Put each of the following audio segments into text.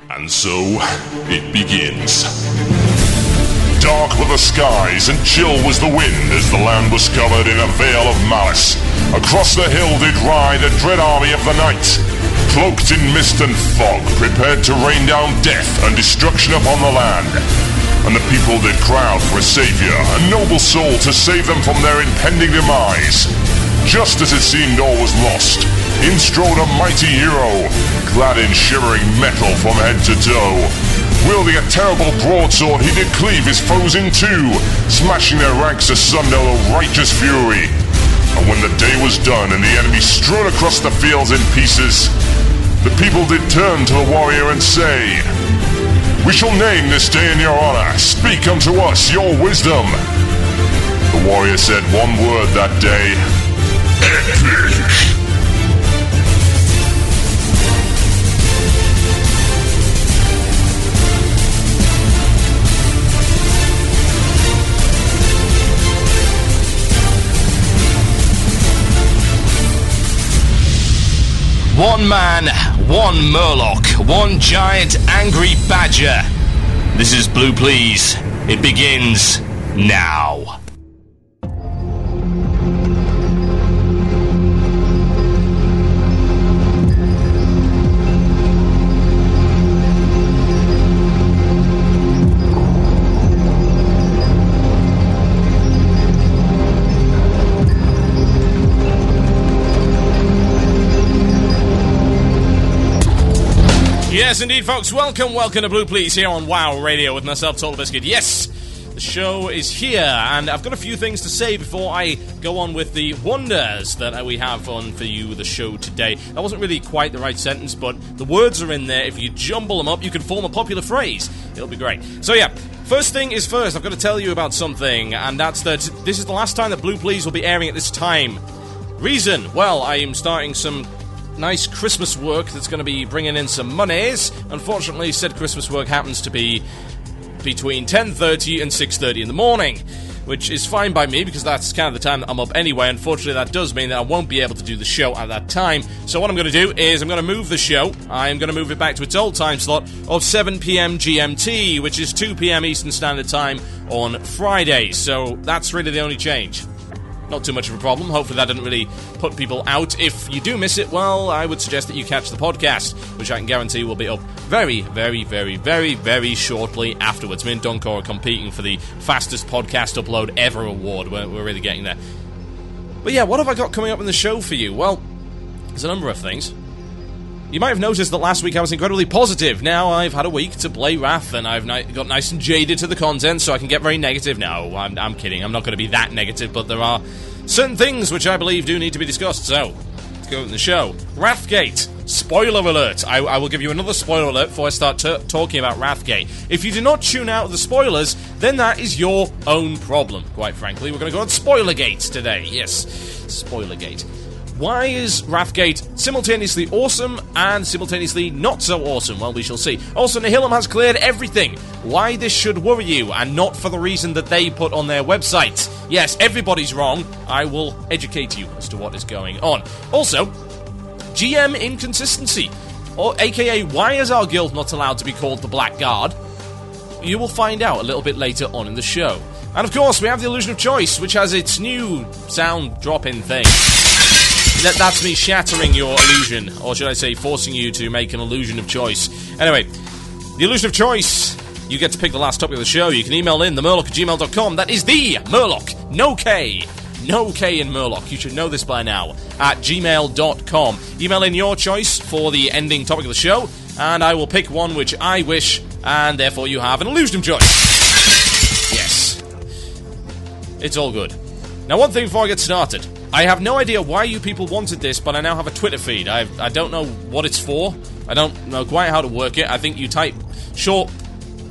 And so, it begins. Dark were the skies, and chill was the wind, as the land was covered in a veil of malice. Across the hill did ride a dread army of the night, cloaked in mist and fog, prepared to rain down death and destruction upon the land. And the people did crowd for a savior, a noble soul to save them from their impending demise. Just as it seemed all was lost, in strode a mighty hero, clad in shimmering metal from head to toe. Wielding a terrible broadsword, he did cleave his foes in two, smashing their ranks asunder with righteous fury. And when the day was done and the enemy strewn across the fields in pieces, the people did turn to the warrior and say, "We shall name this day in your honor. Speak unto us your wisdom." The warrior said one word that day: epic. One man, one Murloc, one giant angry badger. This is Blue Please. It begins now. Yes, indeed, folks. Welcome to Blue Please here on WoW Radio with myself, Total Biscuit. Yes, the show is here, and I've got a few things to say before I go on with the wonders that we have on for you, the show today. That wasn't really quite the right sentence, but the words are in there. If you jumble them up, you can form a popular phrase. It'll be great. So yeah, first thing is first, I've got to tell you about something, and that's that this is the last time that Blue Please will be airing at this time. Reason? Well, I am starting some nice Christmas work that's going to be bringing in some monies. Unfortunately, said Christmas work happens to be between 10:30 and 6:30 in the morning, which is fine by me because that's kind of the time that I'm up anyway. Unfortunately, that does mean that I won't be able to do the show at that time. So what I'm going to do is I'm going to move the show. I'm going to move it back to its old time slot of 7 p.m. GMT, which is 2 p.m. Eastern Standard Time on Fridays. So that's really the only change. Not too much of a problem. Hopefully that didn't really put people out. If you do miss it, well, I would suggest that you catch the podcast, which I can guarantee will be up very, very, very, very, very shortly afterwards. Me and Dunkor are competing for the fastest podcast upload ever award. We're really getting there. But yeah, what have I got coming up in the show for you? Well, there's a number of things. You might have noticed that last week I was incredibly positive. Now I've had a week to play Wrath, and I've got nice and jaded to the content, so I can get very negative. No, I'm kidding. I'm not going to be that negative, but there are certain things which I believe do need to be discussed. So, let's go in the show. Wrathgate. Spoiler alert. I will give you another spoiler alert before I start talking about Wrathgate. If you do not tune out the spoilers, then that is your own problem, quite frankly. We're going to go on Spoilergate today. Yes, Spoilergate. Why is Wrathgate simultaneously awesome and simultaneously not so awesome? Well, we shall see. Also, Nihilum has cleared everything. Why this should worry you, and not for the reason that they put on their website. Yes, everybody's wrong. I will educate you as to what is going on. Also, GM inconsistency, or aka why is our guild not allowed to be called the Black Guard? You will find out a little bit later on in the show. And of course, we have the Illusion of Choice, which has its new sound drop-in thing. That's me shattering your illusion, or should I say forcing you to make an illusion of choice. Anyway, the Illusion of Choice, you get to pick the last topic of the show. You can email in themurloc@gmail.com. That is the Murloc, no K in Murloc. You should know this by now, at gmail.com. Email in your choice for the ending topic of the show, and I will pick one which I wish, and therefore you have an illusion of choice. Yes. It's all good. Now, one thing before I get started. I have no idea why you people wanted this, but I now have a Twitter feed. I don't know what it's for. I don't know quite how to work it. I think you type short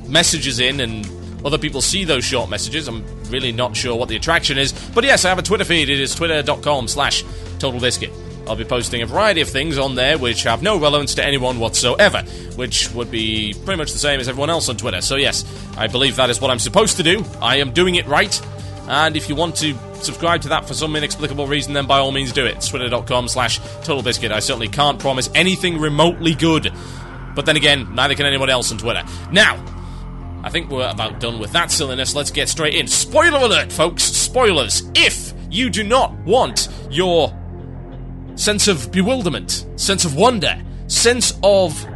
messages in and other people see those short messages. I'm really not sure what the attraction is. But yes, I have a Twitter feed. It is twitter.com/TotalBiscuit. I'll be posting a variety of things on there which have no relevance to anyone whatsoever, which would be pretty much the same as everyone else on Twitter. So yes, I believe that is what I'm supposed to do. I am doing it right. And if you want to subscribe to that for some inexplicable reason, then by all means do it. It's twitter.com/TotalBiscuit. I certainly can't promise anything remotely good. But then again, neither can anyone else on Twitter. Now, I think we're about done with that silliness. Let's get straight in. Spoiler alert, folks. Spoilers. If you do not want your sense of bewilderment, sense of wonder, sense of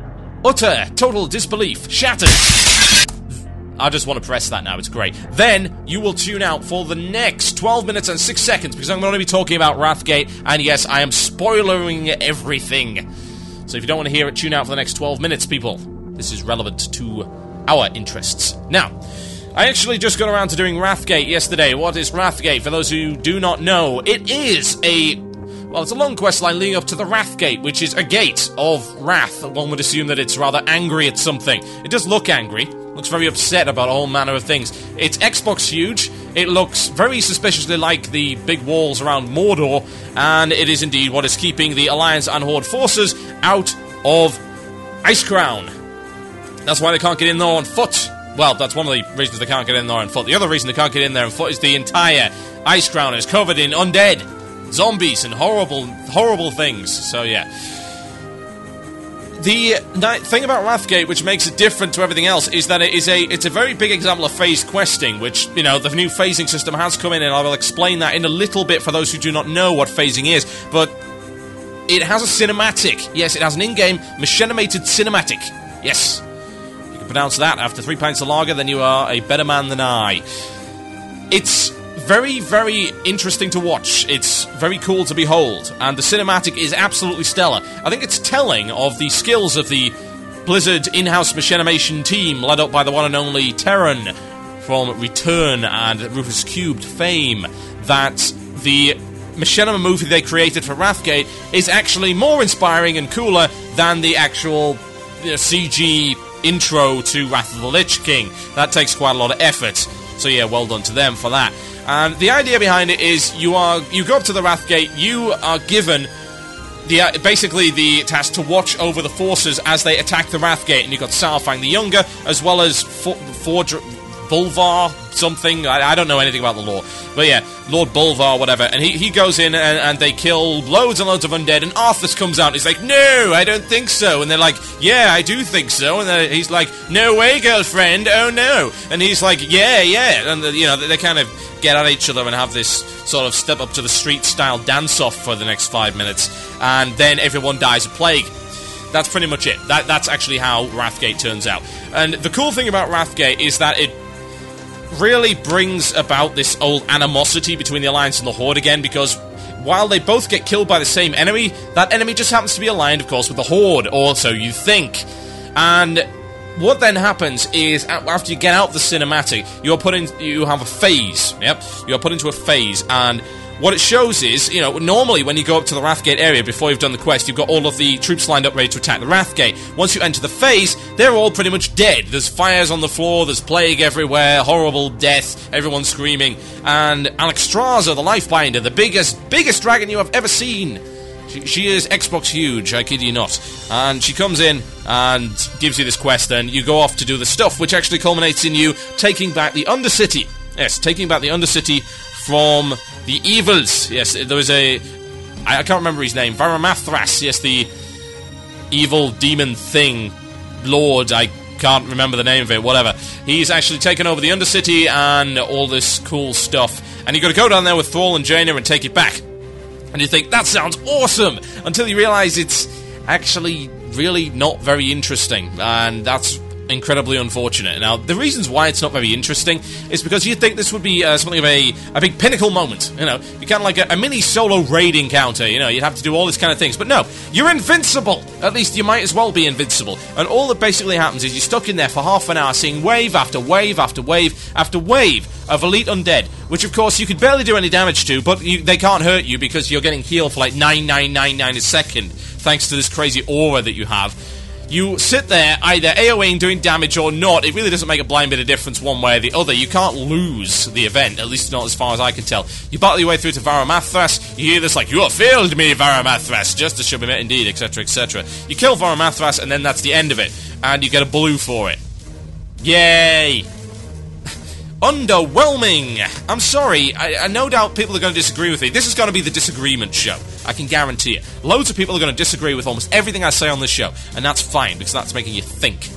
utter, total disbelief shattered, I just want to press that now, it's great. Then you will tune out for the next 12 minutes and 6 seconds, because I'm going to be talking about Wrathgate, and yes, I am spoilering everything. So if you don't want to hear it, tune out for the next 12 minutes, people. This is relevant to our interests. Now, I actually just got around to doing Wrathgate yesterday. What is Wrathgate? For those who do not know, it is it's a long quest line leading up to the Wrathgate, which is a gate of wrath. One would assume that it's rather angry at something. It does look angry. Looks very upset about all manner of things. It's Xbox huge. It looks very suspiciously like the big walls around Mordor, and it is indeed what is keeping the Alliance and Horde forces out of Icecrown. That's why they can't get in there on foot. Well, that's one of the reasons they can't get in there on foot. The other reason they can't get in there on foot is the entire Icecrown is covered in undead, zombies, and horrible, horrible things. So, yeah. The thing about Wrathgate, which makes it different to everything else, is that it's a very big example of phased questing, which, the new phasing system has come in, and I will explain that in a little bit for those who do not know what phasing is, but it has a cinematic. Yes, it has an in-game, machinimated cinematic. Yes. You can pronounce that after 3 pints of lager, then you are a better man than I. It's very, very interesting to watch. It's very cool to behold, and the cinematic is absolutely stellar. I think it's telling of the skills of the Blizzard in-house machinimation team, led up by the one and only Terran from Return and Rufus Cubed fame, that the machinima movie they created for Wrathgate is actually more inspiring and cooler than the actual CG intro to Wrath of the Lich King. That takes quite a lot of effort, so yeah, well done to them for that. And the idea behind it is you go up to the Wrathgate, you are given basically the task to watch over the forces as they attack the Wrathgate, and you've got Saurfang the Younger, as well as Bulvar something, I don't know anything about the lore, but yeah, Lord Bulvar, whatever, and he goes in and they kill loads and loads of undead, and Arthas comes out and he's like, no, I don't think so, and they're like, yeah, I do think so, and then he's like, no way, girlfriend, oh no, and he's like, yeah, and they kind of get at each other and have this sort of step up to the street style dance-off for the next 5 minutes, and then everyone dies of plague. That's pretty much it. That's actually how Wrathgate turns out. And the cool thing about Wrathgate is that it really brings about this old animosity between the Alliance and the Horde again, because while they both get killed by the same enemy, that enemy just happens to be aligned, of course, with the Horde, or so you think. And what then happens is, after you get out the cinematic, you have a phase. Yep, you're put into a phase, and what it shows is, normally when you go up to the Wrathgate area before you've done the quest, you've got all of the troops lined up ready to attack the Wrathgate. Once you enter the phase, they're all pretty much dead. There's fires on the floor, there's plague everywhere, horrible death, everyone's screaming, and Alexstrasza, the Lifebinder, the biggest dragon you have ever seen. She is Xbox huge, I kid you not. And she comes in and gives you this quest, and you go off to do the stuff, which actually culminates in you taking back the Undercity. Yes, taking back the Undercity from the evils. Yes, there was I can't remember his name. Varamathras, yes, the evil demon thing. Lord, I can't remember the name of it, whatever. He's actually taken over the Undercity and all this cool stuff. And you've got to go down there with Thrall and Jaina and take it back. And you think, that sounds awesome! Until you realise it's actually really not very interesting. And that's incredibly unfortunate. Now, the reasons why it's not very interesting is because you'd think this would be something of a big pinnacle moment. You kind of like a mini solo raid encounter. You'd have to do all these kind of things. But no, you're invincible! At least you might as well be invincible. And all that basically happens is you're stuck in there for half an hour seeing wave after wave after wave after wave of elite undead, which of course you could barely do any damage to, but they can't hurt you because you're getting healed for like 9999 a second, thanks to this crazy aura that you have. You sit there, either AoEing doing damage or not. It really doesn't make a blind bit of difference one way or the other. You can't lose the event, at least not as far as I can tell. You battle your way through to Varamathras. You hear this like, you have failed me, Varamathras. Justice should be met indeed, etc., etc. You kill Varamathras, and then that's the end of it. And you get a blue for it. Yay! Underwhelming! I'm sorry, I no doubt people are going to disagree with me. This is going to be the disagreement show. I can guarantee it. Loads of people are going to disagree with almost everything I say on this show, and that's fine, because that's making you think.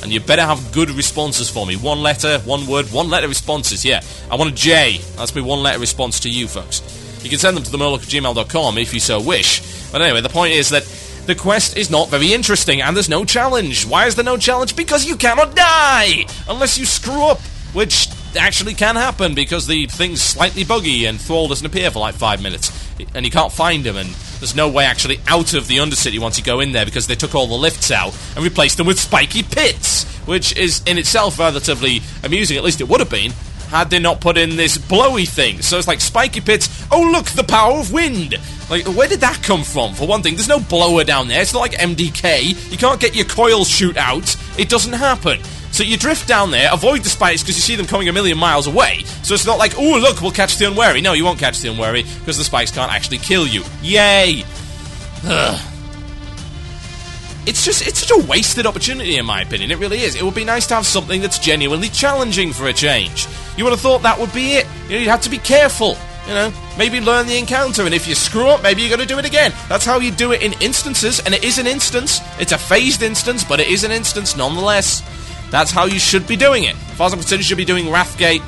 And you better have good responses for me. 1 letter, 1 word, 1 letter responses, yeah. I want a J. That's my 1 letter response to you folks. You can send them to themurloc@gmail.com if you so wish. But anyway, the point is that the quest is not very interesting, and there's no challenge. Why is there no challenge? Because you cannot die! Unless you screw up, which actually can happen, because the thing's slightly buggy and Thrall doesn't appear for like 5 minutes. And you can't find him, and there's no way actually out of the Undercity once you go in there, because they took all the lifts out and replaced them with spiky pits, which is in itself relatively amusing. At least it would have been had they not put in this blowy thing. So it's like spiky pits. Oh look, the power of wind. Like, where did that come from? For one thing, there's no blower down there. It's not like MDK. You can't get your coils shoot out. It doesn't happen. So you drift down there, avoid the spikes because you see them coming a million miles away. So it's not like, oh look, we'll catch the unwary. No, you won't catch the unwary because the spikes can't actually kill you. Yay! Ugh. It's such a wasted opportunity in my opinion, it really is. It would be nice to have something that's genuinely challenging for a change. You would have thought that would be it. You know, you'd have to be careful, you know, maybe learn the encounter, and if you screw up, maybe you're going to do it again. That's how you do it in instances, and it is an instance. It's a phased instance, but it is an instance nonetheless. That's how you should be doing it. As far as I'm concerned, you should be doing Wrathgate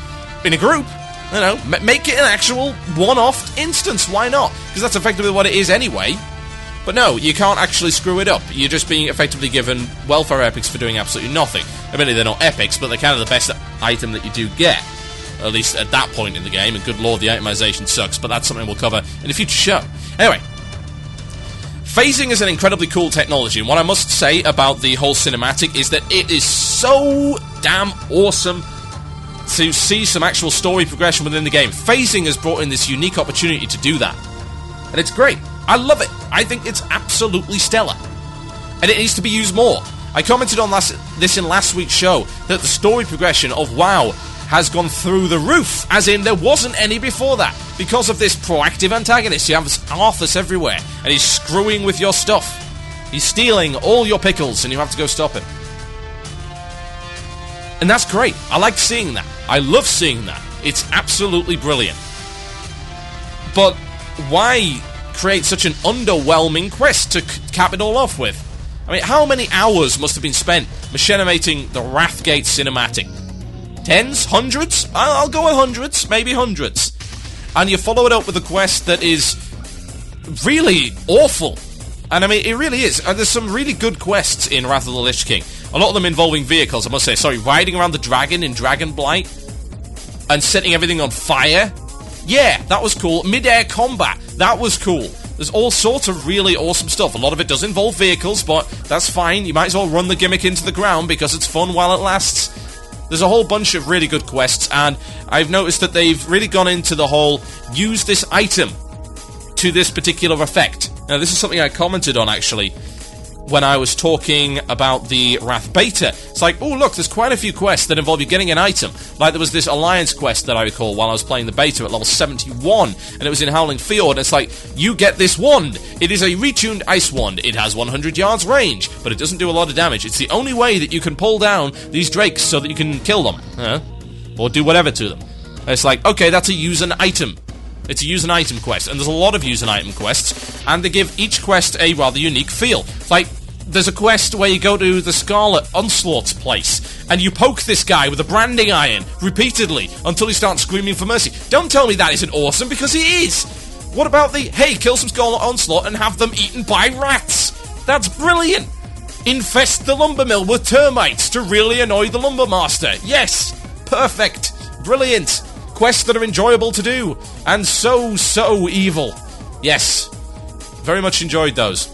in a group. You know, make it an actual one-off instance. Why not? Because that's effectively what it is anyway. But no, you can't actually screw it up. You're just being effectively given welfare epics for doing absolutely nothing. Admittedly, they're not epics, but they're kind of the best item that you do get. At least at that point in the game. And good lord, the itemization sucks. But that's something we'll cover in a future show. Anyway, phasing is an incredibly cool technology. And what I must say about the whole cinematic is that it is so damn awesome to see some actual story progression within the game. Phasing has brought in this unique opportunity to do that. And it's great. I love it. I think it's absolutely stellar. And it needs to be used more. I commented on this in last week's show, that the story progression of WoW has gone through the roof, as in there wasn't any before that. Because of this proactive antagonist, you have Arthas everywhere, and he's screwing with your stuff. He's stealing all your pickles, and you have to go stop him. And that's great. I like seeing that. I love seeing that. It's absolutely brilliant. But why create such an underwhelming quest to cap it all off with? I mean, how many hours must have been spent machinating the Wrathgate cinematic? Tens? Hundreds? I'll go with hundreds, maybe hundreds. And you follow it up with a quest that is really awful. And I mean, it really is. And there's some really good quests in Wrath of the Lich King. A lot of them involving vehicles, I must say. Sorry, riding around the dragon in Dragonblight and setting everything on fire. Yeah, that was cool. Mid-air combat, that was cool. There's all sorts of really awesome stuff. A lot of it does involve vehicles, but that's fine. You might as well run the gimmick into the ground because it's fun while it lasts. There's a whole bunch of really good quests, and I've noticed that they've really gone into the whole use this item to this particular effect. Now, this is something I commented on, actually, when I was talking about the Wrath Beta. It's like, oh look, there's quite a few quests that involve you getting an item. Like there was this Alliance quest that I recall while I was playing the beta at level 71, and it was in Howling Fjord, and it's like, you get this wand. It is a retuned ice wand. It has 100 yards range, but it doesn't do a lot of damage. It's the only way that you can pull down these drakes so that you can kill them. Or do whatever to them. And it's like, okay, that's a use an item. It's a use an item quest, and there's a lot of use an item quests, and they give each quest a rather unique feel. It's like, there's a quest where you go to the Scarlet Onslaught's place, and you poke this guy with a branding iron repeatedly until he starts screaming for mercy. Don't tell me that isn't awesome, because he is! What about the, hey, kill some Scarlet Onslaught and have them eaten by rats? That's brilliant! Infest the lumber mill with termites to really annoy the lumber master. Yes! Perfect! Brilliant! Quests that are enjoyable to do, and so evil. Yes. Very much enjoyed those.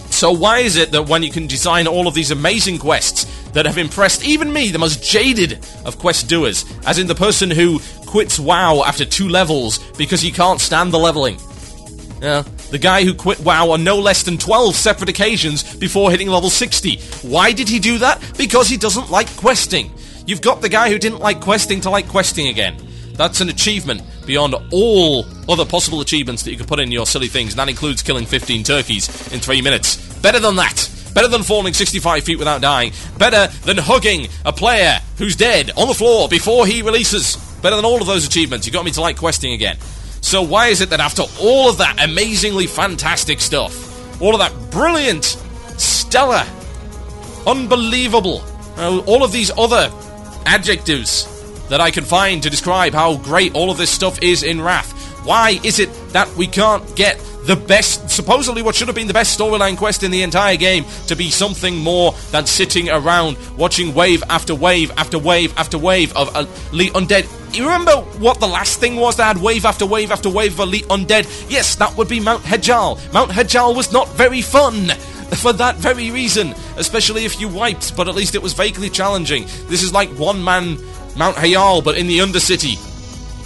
So why is it that when you can design all of these amazing quests that have impressed even me, the most jaded of quest doers, as in the person who quits WoW after 2 levels because he can't stand the leveling? Yeah, the guy who quit WoW on no less than 12 separate occasions before hitting level 60. Why did he do that? Because he doesn't like questing. You've got the guy who didn't like questing to like questing again. That's an achievement beyond all other possible achievements that you could put in your silly things, and that includes killing 15 turkeys in 3 minutes. Better than that. Better than falling 65 feet without dying. Better than hugging a player who's dead on the floor before he releases. Better than all of those achievements. You got me to like questing again. So why is it that after all of that amazingly fantastic stuff, all of that brilliant, stellar, unbelievable, all of these other adjectives that I can find to describe how great all of this stuff is in Wrath, why is it that we can't get the best, supposedly what should have been the best storyline quest in the entire game, to be something more than sitting around watching wave after wave after wave after wave of elite undead? You remember what the last thing was that had wave after wave after wave of elite undead? Yes, that would be Mount Hedjal. Mount Hedjal was not very fun for that very reason, especially if you wiped, but at least it was vaguely challenging. This is like one-man Mount Hayal, but in the Undercity.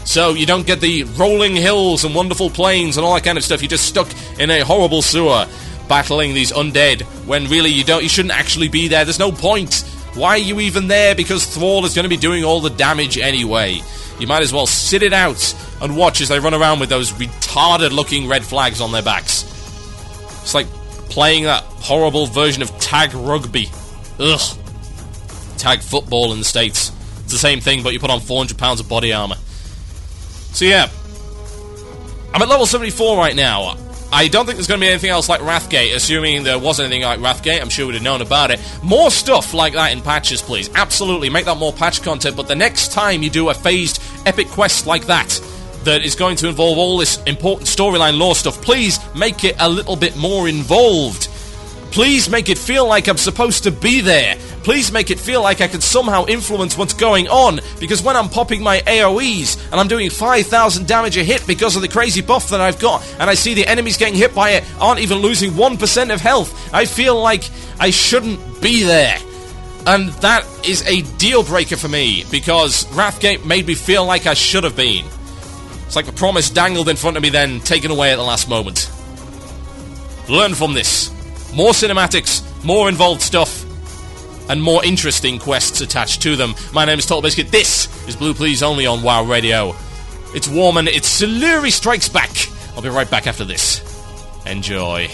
So you don't get the rolling hills and wonderful plains and all that kind of stuff. You're just stuck in a horrible sewer battling these undead when really you shouldn't actually be there. There's no point. Why are you even there? Because Thrall is going to be doing all the damage anyway. You might as well sit it out and watch as they run around with those retarded looking red flags on their backs. It's like playing that horrible version of tag rugby. Ugh. Tag football in the States. It's the same thing, but you put on 400 pounds of body armor. So yeah, I'm at level 74 right now. I don't think there's going to be anything else like Wrathgate, assuming there was anything like Wrathgate. I'm sure we'd have known about it. More stuff like that in patches, please. Absolutely, make that more patch content, but the next time you do a phased epic quest like that is going to involve all this important storyline lore stuff, please make it a little bit more involved. Please make it feel like I'm supposed to be there. Please make it feel like I can somehow influence what's going on, because when I'm popping my AoEs and I'm doing 5,000 damage a hit because of the crazy buff that I've got, and I see the enemies getting hit by it aren't even losing 1% of health, I feel like I shouldn't be there. And that is a deal breaker for me, because Wrathgate made me feel like I should have been. It's like the promise dangled in front of me, then taken away at the last moment. Learn from this. More cinematics, more involved stuff, and more interesting quests attached to them. My name is Total Biscuit. This is Blue Please only on WoW Radio. It's warm and it's Siluri Strikes Back. I'll be right back after this. Enjoy.